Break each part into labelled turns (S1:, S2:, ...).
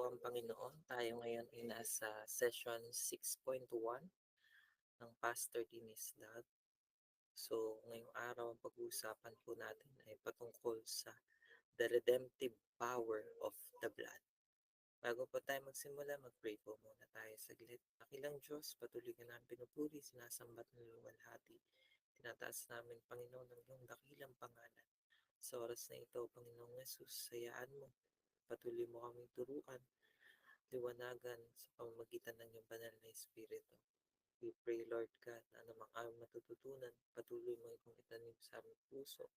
S1: po ang Panginoon. Tayo ngayon ay nasa session 6.1 ng Pastor Dennis Dag. So, ngayong araw ang pag-uusapan po natin ay patungkol sa the redemptive power of the blood. Bago po tayo magsimula, mag-pray po muna tayo saglit. Dakilang Diyos, patuloy ka namin pinupuri, sinasambat ng luwalhati. Tinataas namin, Panginoon, ang iyong dakilang pangalan. Sa oras na ito, Panginoong Yesus, sayaan mo. Patuloy mo kaming turuan, liwanagan sa pamamagitan ng iyong banal na Espiritu. We pray, Lord God, na anumang aming matututunan, patuloy mo itong itanim sa aming puso.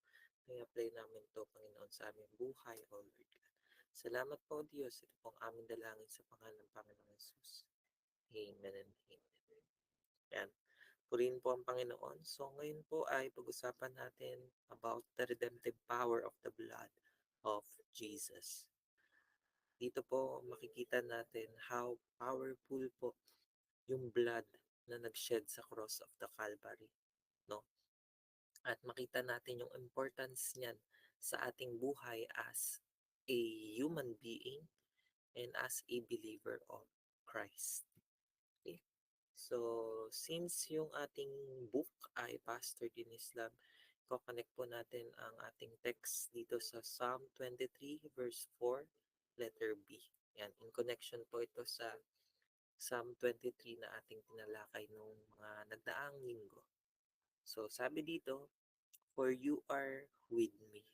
S1: May apply namin ito, Panginoon, sa aming buhay, O Lord God. Salamat po, Diyos. Ito pong aming dalangin sa pangalan ng Panginoong Jesus. Amen and amen. Yan. Purihin po ang Panginoon. So ngayon po ay pag-usapan natin about the redemptive power of the blood of Jesus. Dito po makikita natin how powerful po yung blood na nag-shed sa cross of the Calvary, no? At makita natin yung importance niyan sa ating buhay as a human being and as a believer of Christ. Okay? So, since yung ating book ay Pastor Dennis Lab, connect po natin ang ating text dito sa Psalm 23 verse 4, letter B. Yan, in connection po ito sa Psalm 23 na ating tinalakay nung mga nagdaang linggo. So, sabi dito, for you are with me.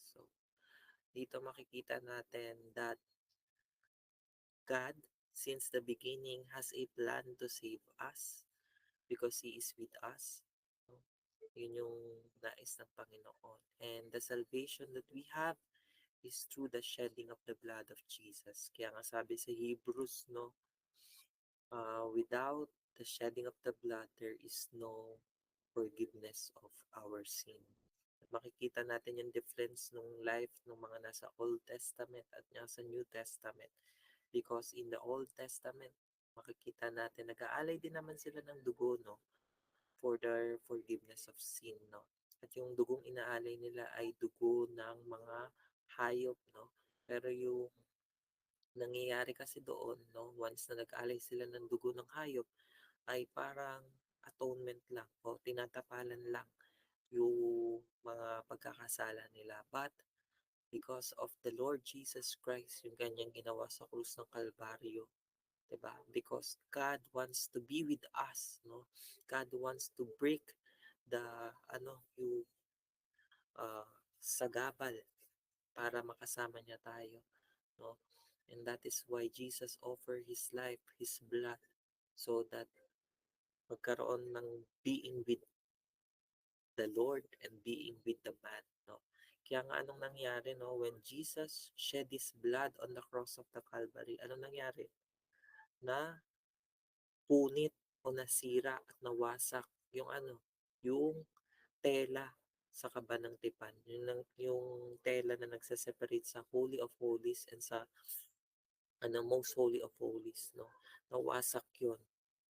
S1: So, dito makikita natin that God, since the beginning, has a plan to save us because He is with us. No? Yun yung nais ng Panginoon. And the salvation that we have is through the shedding of the blood of Jesus. Kaya nga sabi sa Hebrews, no, without the shedding of the blood, there is no forgiveness of our sin. Makikita natin yung difference nung life ng mga nasa Old Testament at nasa New Testament. Because in the Old Testament, makikita natin, nag-aalay din naman sila ng dugo, no? For their forgiveness of sin, no? At yung dugong inaalay nila ay dugo ng mga hayop, no? Pero yung nangyayari kasi doon, no? Once na nag-alay sila ng dugo ng hayop, ay parang atonement lang o tinatapalan lang yung mga pagkakasala nila. But because of the Lord Jesus Christ, yung kanyang ginawa sa krus ng Kalbaryo, diba? Because God wants to be with us, no? God wants to break the yung sagabal para makasama niya tayo, no? And that is why Jesus offered His life, His blood, so that magkaroon ng being with the Lord and being with the man, no? Kaya nga anong nangyari, no? When Jesus shed His blood on the cross of the Calvary, anong nangyari? Na punit o nasira at nawasak yung yung tela sa kaba ng tipan. Yung tela na nagse-separate sa Holy of Holies and sa Most Holy of Holies, no? Nawasak yun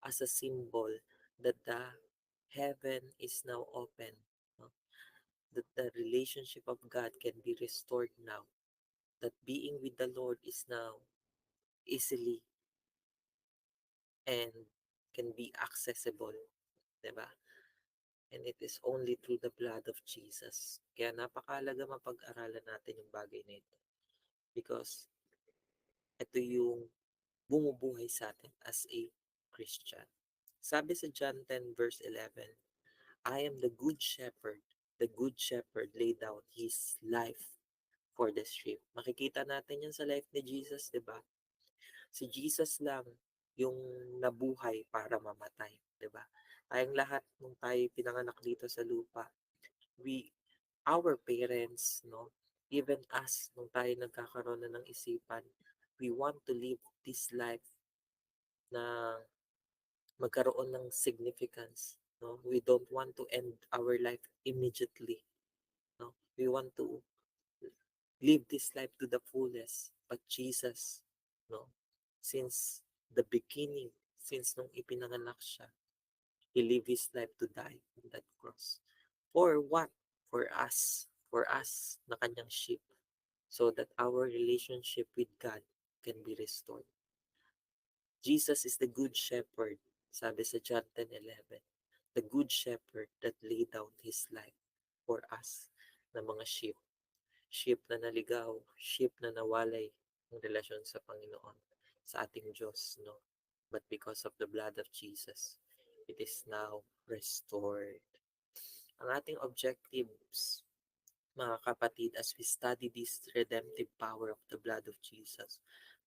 S1: as a symbol that the heaven is now open, no? That the relationship of God can be restored now. That being with the Lord is now easily and can be accessible, diba? And it is only through the blood of Jesus. Kaya napakalaga mapag-aralan natin yung bagay na ito. Because ito yung bumubuhay sa atin as a Christian. Sabi sa John 10 verse 11, I am the good shepherd. The good shepherd laid down his life for the sheep. Makikita natin yan sa life ni Jesus, di ba? Si Jesus lang yung nabuhay para mamatay, di ba? Tayong lahat nung tayo pinanganak dito sa lupa, our parents, no, even us, nung tayo nagkakaroon na ng isipan, we want to live this life na magkaroon ng significance, no? We don't want to end our life immediately, no? We want to live this life to the fullest. But Jesus, no, since the beginning, since nung ipinanganak siya, He lived His life to die on that cross. For what? For us na kanyang sheep. So that our relationship with God can be restored. Jesus is the good shepherd, sabi sa John 10:11. The good shepherd that laid down his life for us na mga sheep. Sheep na naligaw, sheep na nawalay ng relasyon sa Panginoon, sa ating Diyos, no? But because of the blood of Jesus, it is now restored. Ang ating objectives, mga kapatid, as we study this redemptive power of the blood of Jesus.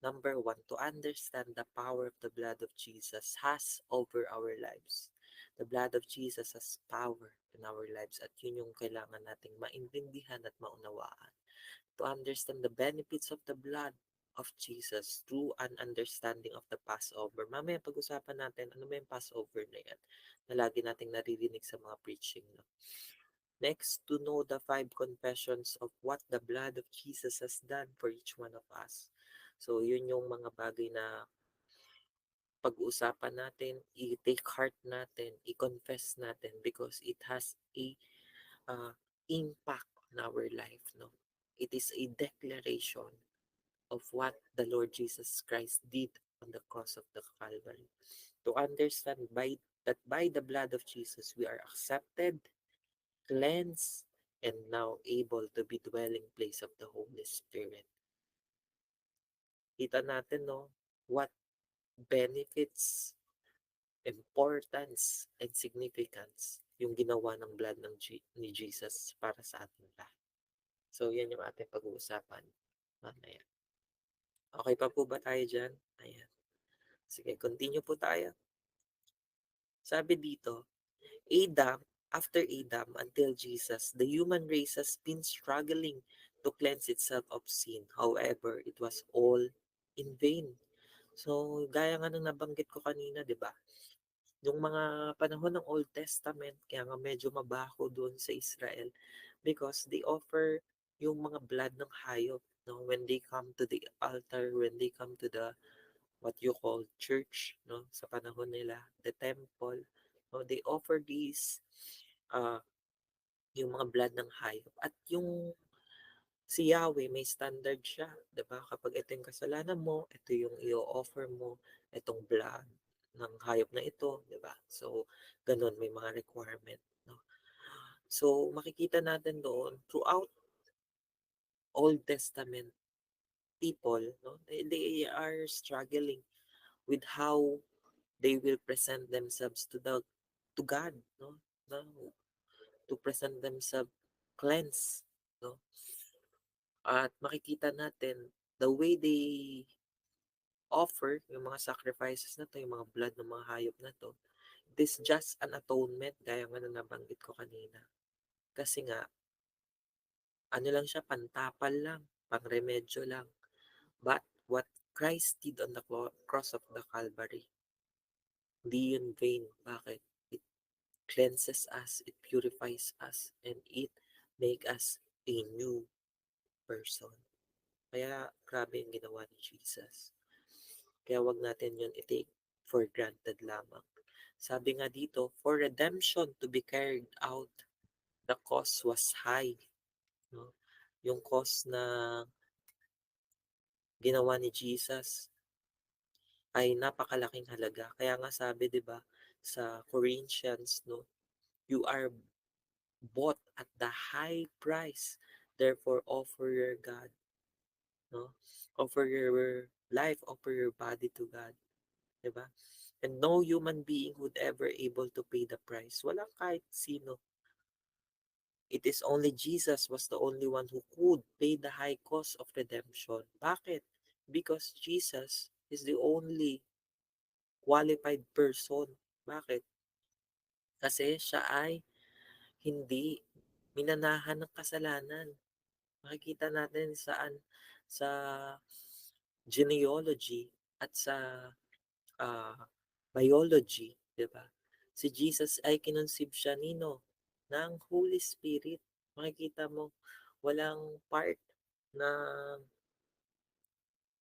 S1: Number one, to understand the power of the blood of Jesus has over our lives. The blood of Jesus has power in our lives at yun yung kailangan nating maintindihan at maunawaan. To understand the benefits of the blood of Jesus through an understanding of the Passover. Mamaya pag-usapan natin ano ba yung Passover na yan na lagi nating naririnig sa mga preaching. No? Next, to know the 5 confessions of what the blood of Jesus has done for each one of us. So, yun yung mga bagay na pag-uusapan natin, i-take heart natin, i-confess natin because it has a impact on our life. No? It is a declaration of what the Lord Jesus Christ did on the cross of the Calvary. To understand that by the blood of Jesus, we are accepted, cleansed, and now able to be dwelling place of the Holy Spirit. Kita natin, no, what benefits, importance, and significance yung ginawa ng blood ni Jesus para sa ating lahat. So, yan yung ating pag-uusapan mamaya. Okay pa po ba tayo dyan? Ayan. Sige, continue po tayo. Sabi dito, after Adam until Jesus, the human race has been struggling to cleanse itself of sin. However, it was all in vain. So, gaya nga nung nabanggit ko kanina, di ba? Yung mga panahon ng Old Testament, kaya nga medyo mabaho doon sa Israel because they offer yung mga blood ng hayop. No? When they come to the altar, when they come to the what you call church, no? Sa panahon nila, the temple, no? They offer these uh, yung mga blood ng hayop. At yung si Yahweh may standard siya, 'di ba? Kapag ito yung kasalanan mo, ito yung i-offer mo, itong blood ng hayop na ito, 'di ba? So, ganun may mga requirement, no? So, makikita natin doon throughout Old Testament people, no? They are struggling with how they will present themselves to God, no? No, to present themselves cleansed, no? At makikita natin the way they offer yung mga sacrifices na to, yung mga blood ng mga hayop na to, it is just an atonement, gaya nga na nabanggit ko kanina. Kasi nga, ano lang siya, pantapal lang, pangremedyo lang. But what Christ did on the cross of the Calvary, hindi yun vain. Bakit? It cleanses us, it purifies us, and it make us a new person. Kaya grabe yung ginawa ni Jesus. Kaya wag natin yun i-take for granted lamang. Sabi nga dito, for redemption to be carried out, the cost was high. No? Yung cost na ginawa ni Jesus ay napakalaking halaga. Kaya nga sabi, 'di ba, sa Corinthians, no, you are bought at the high price. Therefore, offer your God, no? Offer your life, offer your body to God, 'di ba? And no human being would ever able to pay the price. Walang kahit sino. It is only Jesus was the only one who could pay the high cost of redemption. Bakit? Because Jesus is the only qualified person. Bakit? Kasi siya ay hindi minanahan ng kasalanan. Makikita natin sa genealogy at sa uh, biology, 'di ba? Si Jesus ay kinunsib siya nino ng Holy Spirit. Makikita mo walang part na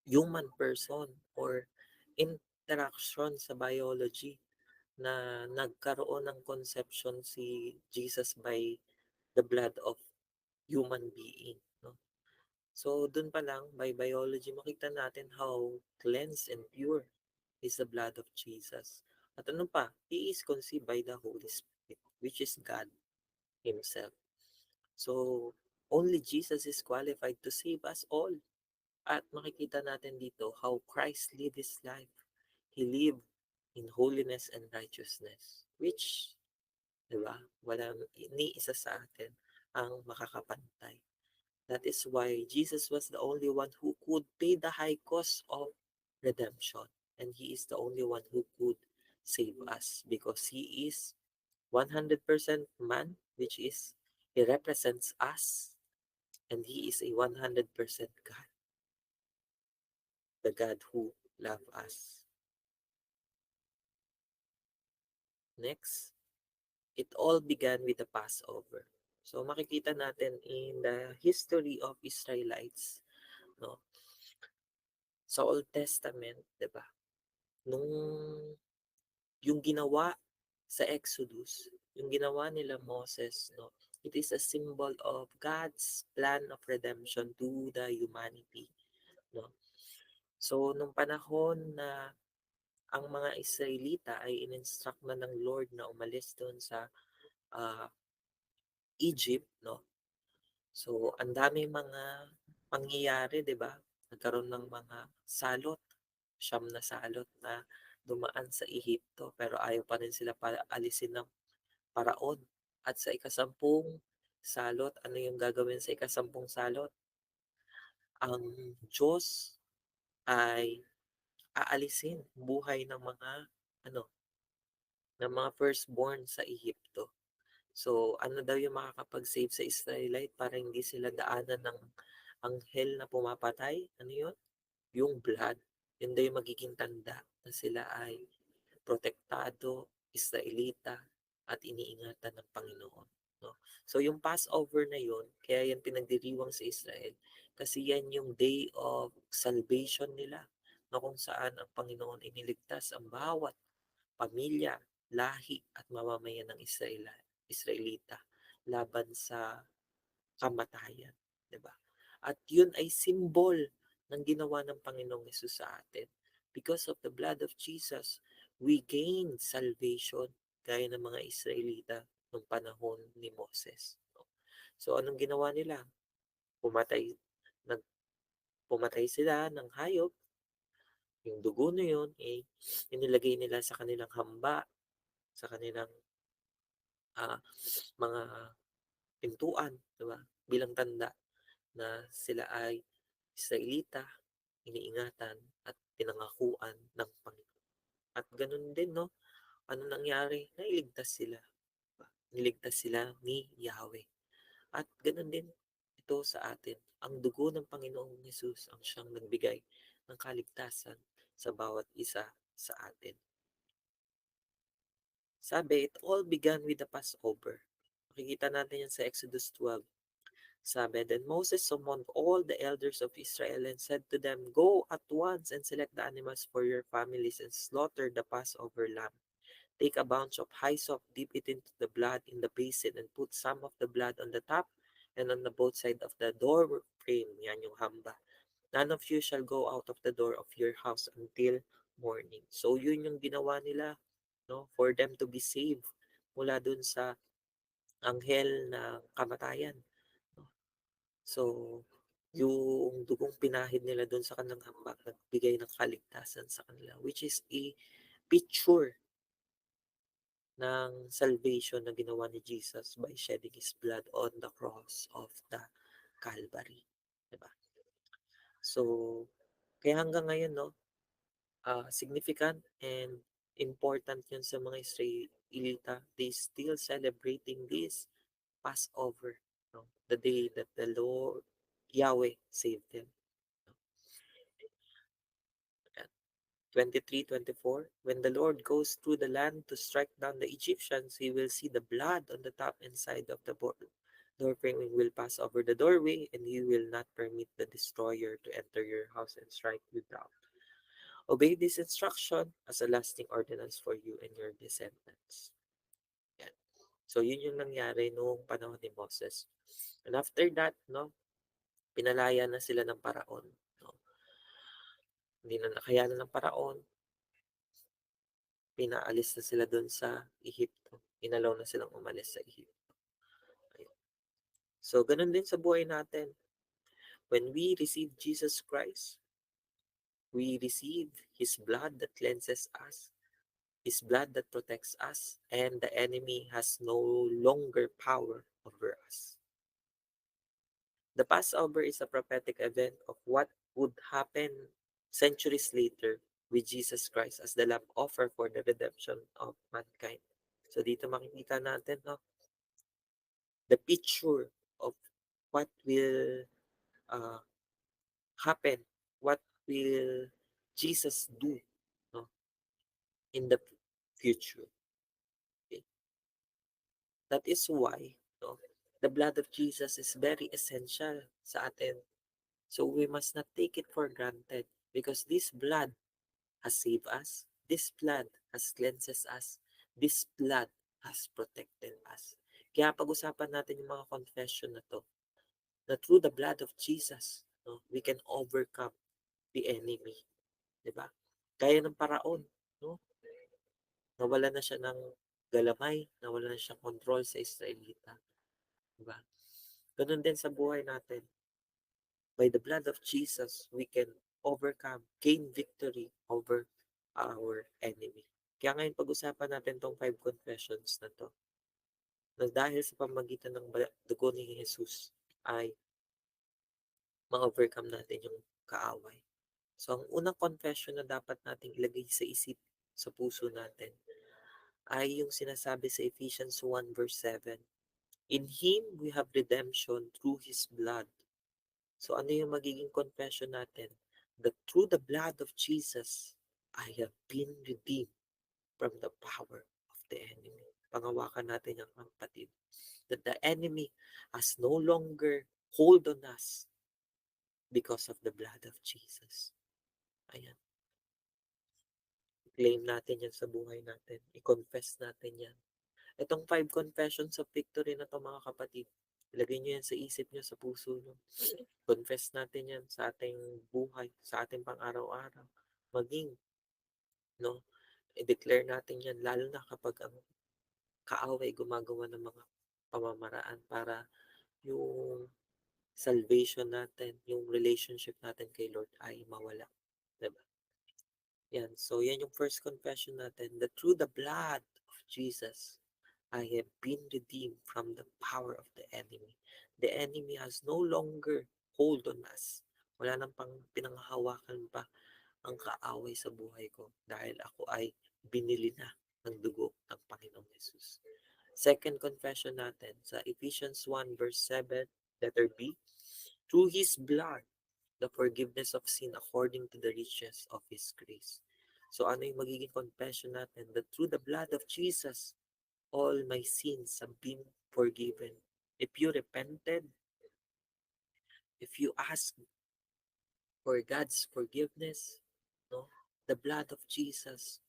S1: human person or interaction sa biology na nagkaroon ng conception si Jesus by the blood of human being, no? So, dun pa lang, by biology, makita natin how cleansed and pure is the blood of Jesus. At ano pa, He is conceived by the Holy Spirit, which is God Himself. So, only Jesus is qualified to save us all. At makikita natin dito how Christ lived His life. He lived in holiness and righteousness, which, di ba, walang ni isa sa atin ang makakapantay. That is why Jesus was the only one who could pay the high cost of redemption. And He is the only one who could save us because He is 100% man, which is He represents us, and He is a 100% God, the God who loves us. Next, it all began with the Passover. So makikita natin in the history of Israelites, no, sa Old Testament, 'di ba? Nung yung ginawa sa Exodus, yung ginawa nila Moses, no, it is a symbol of God's plan of redemption to the humanity, no. So nung panahon na ang mga Israelita ay in-instruct na ng Lord na umalis doon sa ah, Egypt, no. So ang daming mga pangyayari, 'di ba? Nagkaroon ng mga salot, siyam na salot na dumaan sa Ehipto pero ayaw pa rin sila alisin ng paraon. At sa ikasampung salot, ano yung gagawin sa ikasampung salot? Ang Diyos ay aalisin buhay ng mga ano, ng mga firstborn sa Ehipto. So, ano daw yung makakapag-save sa Israelite para hindi sila daanan ng anghel na pumapatay? Ano yun? Yung blood. Yun daw yung magiging tanda na sila ay protektado, Israelita, at iniingatan ng Panginoon. No? So yung Passover na yun, kaya yan pinagdiriwang sa Israel, kasi yan yung day of salvation nila, no, kung saan ang Panginoon iniligtas ang bawat pamilya, lahi at mamamayan ng Israelita laban sa kamatayan, 'di ba? At 'yun ay symbol ng ginawa ng Panginoong Hesus sa atin. Because of the blood of Jesus, we gain salvation gaya ng mga Israelita noong panahon ni Moses. So anong ginawa nila? Pumatay nag pumatay sila ng hayop, yung dugo na yun inilagay nila sa kanilang hamba, sa kanilang mga pintuan, 'di ba? Bilang tanda na sila ay Israelita, iniingatan at pinangakuan ng Panginoon. At ganun din, no? Ano nangyari? Nailigtas sila. Diba? Niligtas sila ni Yahweh. At ganun din ito sa atin. Ang dugo ng Panginoong Yesus ang siyang nagbigay ng kaligtasan sa bawat isa sa atin. Sabi, it all began with the Passover. Makikita natin yan sa Exodus 12. Sabi, then Moses summoned all the elders of Israel and said to them, go at once and select the animals for your families and slaughter the Passover lamb. Take a bunch of hyssop, dip it into the blood in the basin, and put some of the blood on the top and on the both side of the door frame. Yan yung hamba. None of you shall go out of the door of your house until morning. So yun yung ginawa nila, no, for them to be saved mula dun sa anghel na kamatayan. So, yung dugong pinahid nila doon sa kanilang hambak nagbigay ng kaligtasan sa kanila, which is a picture ng salvation na ginawa ni Jesus by shedding His blood on the cross of the Calvary. Diba? So, kaya hanggang ngayon, no, significant and important yun sa mga Israelita. They still celebrating this Passover, no? The day that the Lord, Yahweh, saved them. 23:24. When the Lord goes through the land to strike down the Egyptians, he will see the blood on the top and side of the doorframe and will pass over the doorway, and he will not permit the destroyer to enter your house and strike you down. Obey this instruction as a lasting ordinance for you and your descendants. Yan. So, yun yung nangyari noong panahon ni Moses. And after that, no, Pinalaya na sila ng Paraon. No? Hindi na nakayanan ng Paraon, pinaalis na sila doon sa Ehipto. Inalaw na silang umalis sa Ehipto. Ayun. So, ganun din sa buhay natin. When we receive Jesus Christ, we receive His blood that cleanses us, His blood that protects us, and the enemy has no longer power over us. The Passover is a prophetic event of what would happen centuries later with Jesus Christ as the lamb offer for the redemption of mankind. So dito makikita natin the picture of what will uh, happen, what will Jesus do no, in the future. Okay? That is why no, the blood of Jesus is very essential sa atin. So we must not take it for granted because this blood has saved us. This blood has cleanses us. This blood has protected us. Kaya pag-usapan natin yung mga confession na to, na through the blood of Jesus, no, we can overcome the enemy. Diba? Kaya ng Paraon, no? Nawala na siya ng galamay, nawala na siya control sa Israelita. Diba? Ganun din sa buhay natin. By the blood of Jesus, we can overcome, gain victory over our enemy. Kaya ngayon pag-usapan natin tong 5 confessions na to. Na dahil sa pamagitan ng dugo ni Jesus ay ma-overcome natin yung kaaway. So, ang unang confession na dapat nating ilagay sa isip, sa puso natin, ay yung sinasabi sa Ephesians 1 verse 7. In Him we have redemption through His blood. So, ano yung magiging confession natin? That through the blood of Jesus, I have been redeemed from the power of the enemy. Pangawakan natin yung kapatid. That the enemy has no longer hold on us because of the blood of Jesus. Ayan. I-claim natin yan sa buhay natin. I-confess natin yan. Itong 5 confessions of victory na to mga kapatid, ilagay nyo yan sa isip nyo, sa puso nyo. Confess natin yan sa ating buhay, sa ating pang-araw-araw. Maging, no, i-declare natin yan, lalo na kapag ang kaaway gumagawa ng mga pamamaraan para yung salvation natin, yung relationship natin kay Lord ay mawala. Diba? Yan. So, yan yung first confession natin. That through the blood of Jesus, I have been redeemed from the power of the enemy. The enemy has no longer hold on us. Wala nang pinanghahawakan pa ang kaaway sa buhay ko dahil ako ay binili na ng dugo ng Panginoong Jesus. Second confession natin sa Ephesians 1 verse 7, letter B, through His blood, the forgiveness of sin according to the riches of His grace. So ano yung magiging confession natin? That through the blood of Jesus, all my sins have been forgiven. If you repented, if you ask for God's forgiveness, no, the blood of Jesus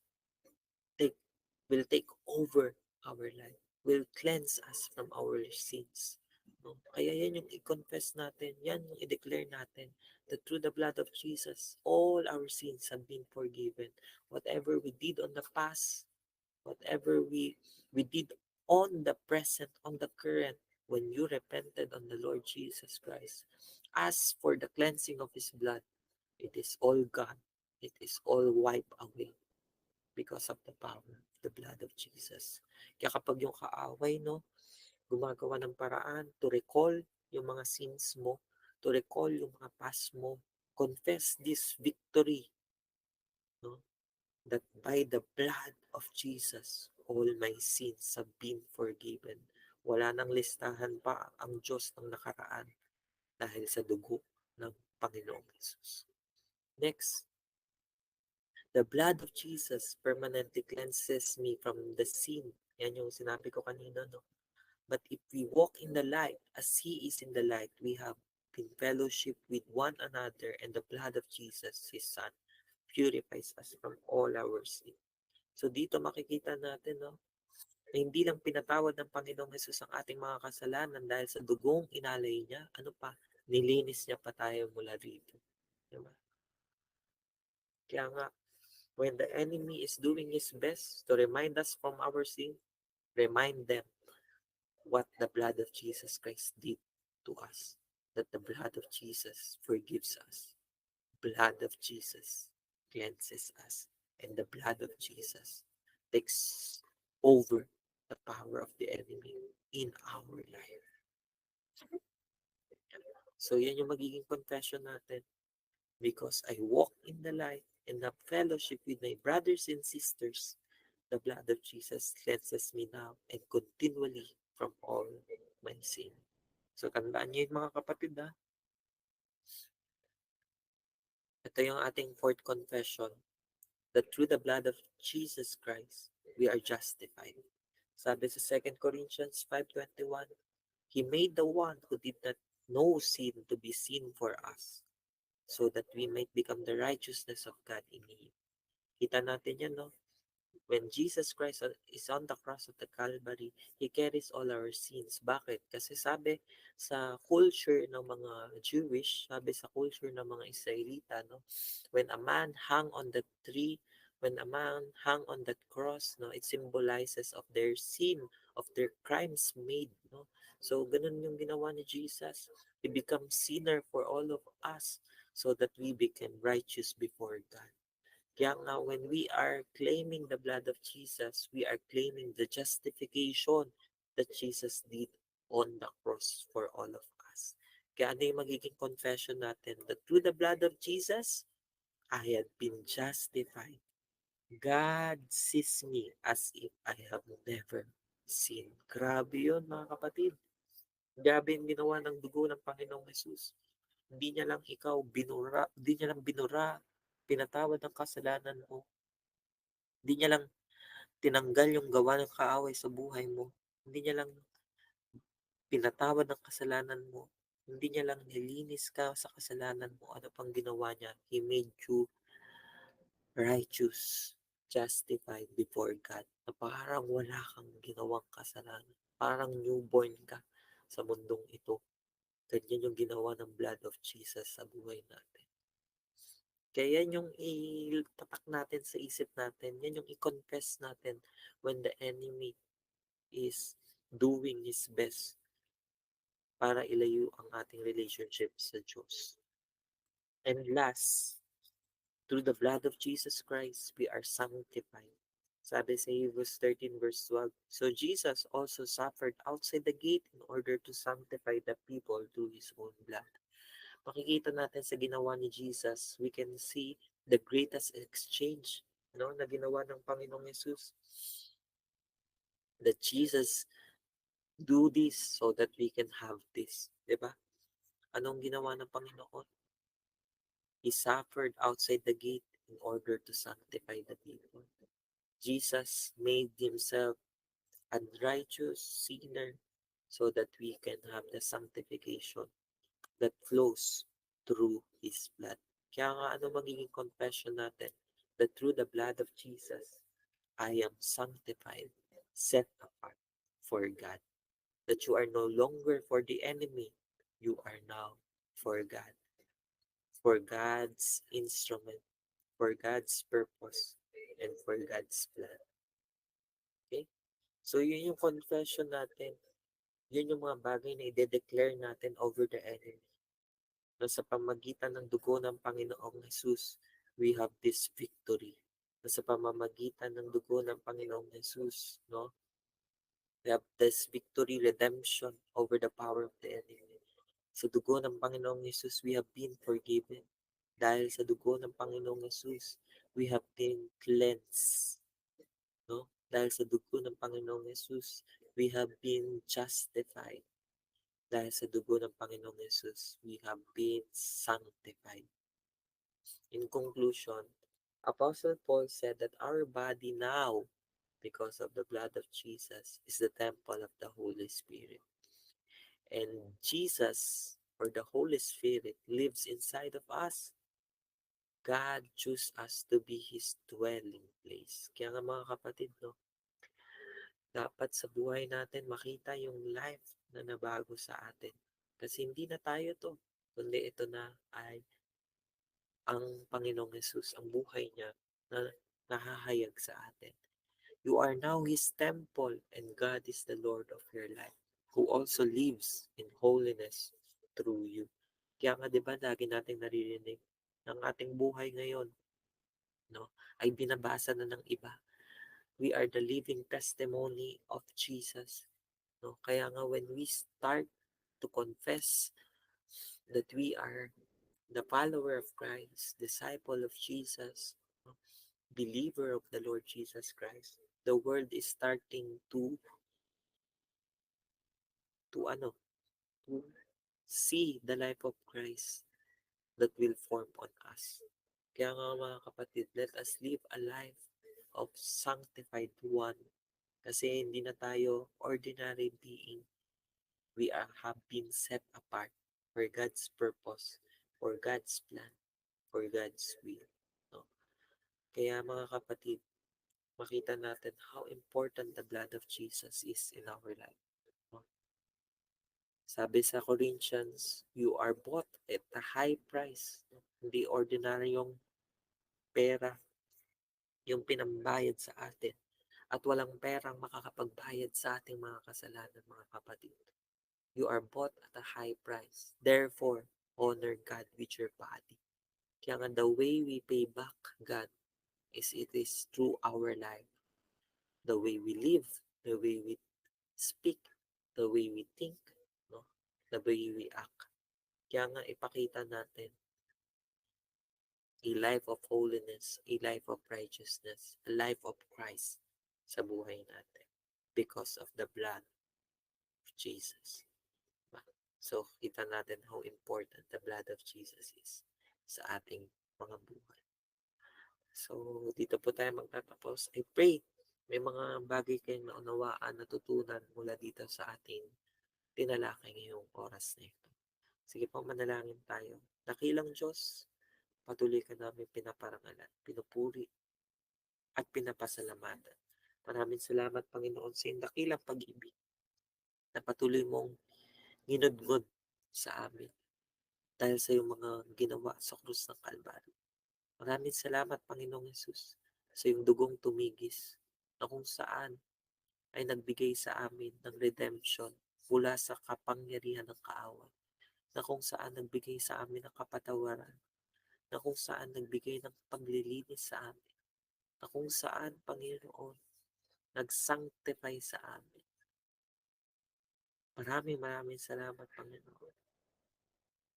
S1: will take over our life, will cleanse us from our sins. No? Kaya yan yung i-confess natin, yan yung i-declare natin that through the blood of Jesus, all our sins have been forgiven. Whatever we did on the past, whatever we did on the present, on the current, when you repented on the Lord Jesus Christ, as for the cleansing of His blood, it is all gone. It is all wiped away because of the power of the blood of Jesus. Kaya kapag yung kaaway, no, gumagawa ng paraan to recall yung mga sins mo, to recall yung mga past mo, confess this victory, no, that by the blood of Jesus, all my sins have been forgiven. Wala nang listahan pa ang Diyos ng nakaraan dahil sa dugo ng Panginoong Jesus. Next, the blood of Jesus permanently cleanses me from the sin. Yan yung sinabi ko kanina, no? But if we walk in the light as He is in the light, we have in fellowship with one another, and the blood of Jesus, His Son, purifies us from all our sin. So dito makikita natin, no? na hindi lang pinatawad ng Panginoong Hesus ang ating mga kasalanan dahil sa dugong inalay niya, ano pa, nilinis niya pa tayo mula rito. Diba? Kaya nga, when the enemy is doing his best to remind us from our sin, remind them what the blood of Jesus Christ did to us. That the blood of Jesus forgives us. Blood of Jesus cleanses us. And the blood of Jesus takes over the power of the enemy in our life. So yan yung magiging confession natin. Because I walk in the light and have fellowship with my brothers and sisters, the blood of Jesus cleanses me now and continually from all my sin. So tandaan niyo yun mga kapatid ha. Ito yung ating fourth confession, that through the blood of Jesus Christ, we are justified. Sabi sa 2 Corinthians 5:21, He made the one who did not know sin to be sin for us, so that we might become the righteousness of God in Him. Kita natin yan, no? When Jesus Christ is on the cross of the Calvary, He carries all our sins. Bakit? Kasi sabi sa culture ng mga Jewish, sabi sa culture ng mga Israelita, no? When a man hung on the tree, when a man hung on that cross, no, it symbolizes of their sin, of their crimes made, no? So, ganun yung ginawa ni Jesus. He became sinner for all of us so that we become righteous before God. Kaya nga, when we are claiming the blood of Jesus, we are claiming the justification that Jesus did on the cross for all of us. Kaya ano yung magiging confession natin? That through the blood of Jesus, I have been justified. God sees me as if I have never sinned. Grabe yun mga kapatid. Grabe yung ginawa ng dugo ng Panginoong Jesus. Hindi niya lang ikaw binura, hindi niya lang binura, pinatawad ang kasalanan mo. Hindi niya lang tinanggal yung gawa ng kaaway sa buhay mo. Hindi niya lang pinatawad ang kasalanan mo. Hindi niya lang nilinis ka sa kasalanan mo. Ano pang ginawa niya? He made you righteous, justified before God. Na parang wala kang ginawang kasalanan. Parang newborn ka sa mundong ito. Ganyan yung ginawa ng blood of Jesus sa buhay natin. Kaya yan yung itatak natin sa isip natin. Yan yung i-confess natin when the enemy is doing his best para ilayo ang ating relationship sa Diyos. And last, through the blood of Jesus Christ, we are sanctified. Sabi sa Hebrews 13 verse 12, So Jesus also suffered outside the gate in order to sanctify the people through His own blood. Makikita natin sa ginawa ni Jesus, we can see the greatest exchange, no, na ginawa ng Panginoong Yesus. That Jesus do this so that we can have this. Diba? Anong ginawa ng Panginoon? He suffered outside the gate in order to sanctify the people. Jesus made Himself a righteous sinner so that we can have the sanctification that flows through His blood. Kaya nga ano magiging confession natin? That through the blood of Jesus, I am sanctified, set apart for God. That you are no longer for the enemy, you are now for God. For God's instrument, for God's purpose, and for God's plan. Okay? So yun yung confession natin. Yun yung mga bagay na i-declare natin over the enemy. Na sa pamagitan ng dugo ng Panginoong Jesus, we have this victory. Na sa pamamagitan ng dugo ng Panginoong Jesus, no? We have this victory, redemption over the power of the enemy. Sa dugo ng Panginoong Jesus, we have been forgiven. Dahil sa dugo ng Panginoong Jesus, we have been cleansed. No? Dahil sa dugo ng Panginoong Jesus, we have been justified. Dahil sa dugo ng Panginoong Jesus, we have been sanctified. In conclusion, Apostle Paul said that our body now, because of the blood of Jesus, is the temple of the Holy Spirit. And Jesus, or the Holy Spirit, lives inside of us. God chose us to be His dwelling place. Kaya nga mga kapatid, no? Dapat sa buhay natin makita yung life na nabago sa atin. Kasi hindi na tayo to, kundi ito na ay ang Panginoong Yesus, ang buhay niya na nahahayag sa atin. You are now His temple and God is the Lord of your life, who also lives in holiness through you. Kaya nga diba lagi natin naririnig ng ating buhay ngayon, no, ay binabasa na ng iba. We are the living testimony of Jesus. No? Kaya nga when we start to confess that we are the follower of Christ, disciple of Jesus, believer of the Lord Jesus Christ, the world is starting to ano, to see the life of Christ that will form on us. Kaya nga mga kapatid, let us live a life of sanctified one. Kasi hindi na tayo ordinary being. We have been set apart for God's purpose, for God's plan, for God's will. No? Kaya mga kapatid, makita natin how important the blood of Jesus is in our life. No? Sabi sa Corinthians, you are bought at a high price. No? Hindi ordinaryong pera yung pinambayad sa atin. At walang perang makakapagbayad sa ating mga kasalanan, mga kapatid. You are bought at a high price. Therefore, honor God with your body. Kaya nga the way we pay back God is it is through our life. The way we live, the way we speak, the way we think, no? The way we act. Kaya nga ipakita natin a life of holiness, a life of righteousness, a life of Christ sa buhay natin because of the blood of Jesus. So, kita natin how important the blood of Jesus is sa ating mga buhay. So, dito po tayo magtatapos. I pray may mga bagay kayong naunawaan, natutunan mula dito sa ating tinalakay ngayong oras na ito. Sige po, manalangin tayo. Dakilang Diyos, patuloy ka namin pinaparangalan, pinupuri, at pinapasalamatan. Maraming salamat, Panginoon, sa iyong dakilang pag-ibig na patuloy mong ginudngod sa amin dahil sa iyong mga ginawa sa krus ng Kalbaryo. Maraming salamat, Panginoong Yesus, sa iyong dugong tumigis na kung saan ay nagbigay sa amin ng redemption mula sa kapangyarihan ng kaaway, na kung saan nagbigay sa amin ng kapatawaran, na kung saan nagbigay ng paglilinis sa amin, na kung saan, Panginoon, nag-sanctify sa amin. Maraming salamat, Panginoon,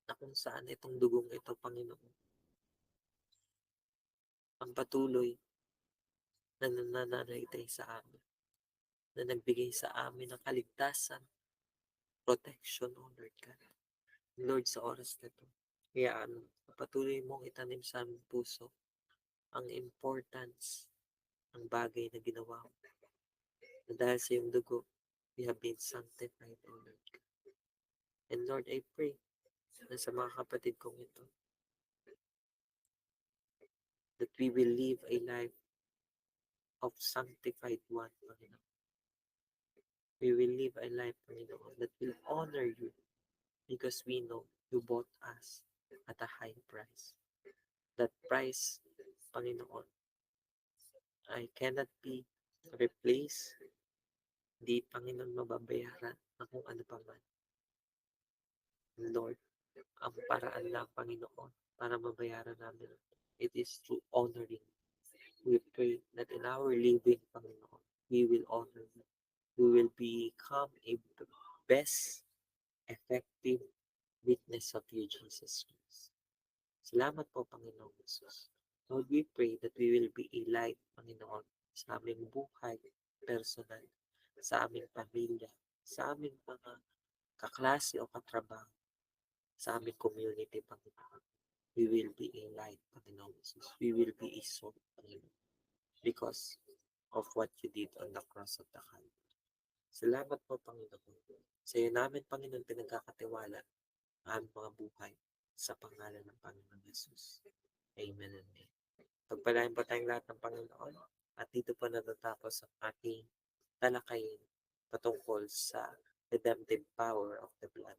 S1: na kung saan itong dugong ito, Panginoon, ang patuloy na nananalitay sa amin, na nagbigay sa amin ng kaligtasan, protection, O Lord God. Lord, sa oras na ito, hayaan patuloy mong itanim sa aming puso ang importance ng bagay na ginawa mo. Na dahil sa iyong dugo, we have been sanctified, O Lord God. And Lord, I pray na sa mga kapatid kong ito, that we will live a life of sanctified one, Panginoon. We will live a life, Panginoon, that will honor you because we know you bought us at a high price. That price, Panginoon, I cannot be replaced. Di, Panginoon, mababayaran na kung ano pa man. Lord, ang paraan lang, Panginoon, para mabayaran namin, it is through honoring. We pray that in our living, Panginoon, we will honor you. We will become a best, effective witness of you, Jesus Christ. Salamat po, Panginoon Jesus. Lord, we pray that we will be a light, Panginoon, sa aming buhay, personal, sa aming pamilya, sa aming mga kaklase o katrabaho, sa aming community, Panginoon. We will be a light, Panginoon Jesus. We will be a salt, Panginoon, because of what you did on the cross of the Calvary. Salamat po, Panginoon. Sa iyo namin, Panginoon, pinagkakatiwala ang mga buhay sa pangalan ng Panginoon Jesus. Amen and amen. Pagpalain po tayong lahat ng Panginoon at dito po natatapos ang aking talakayin patungkol sa redemptive power of the blood.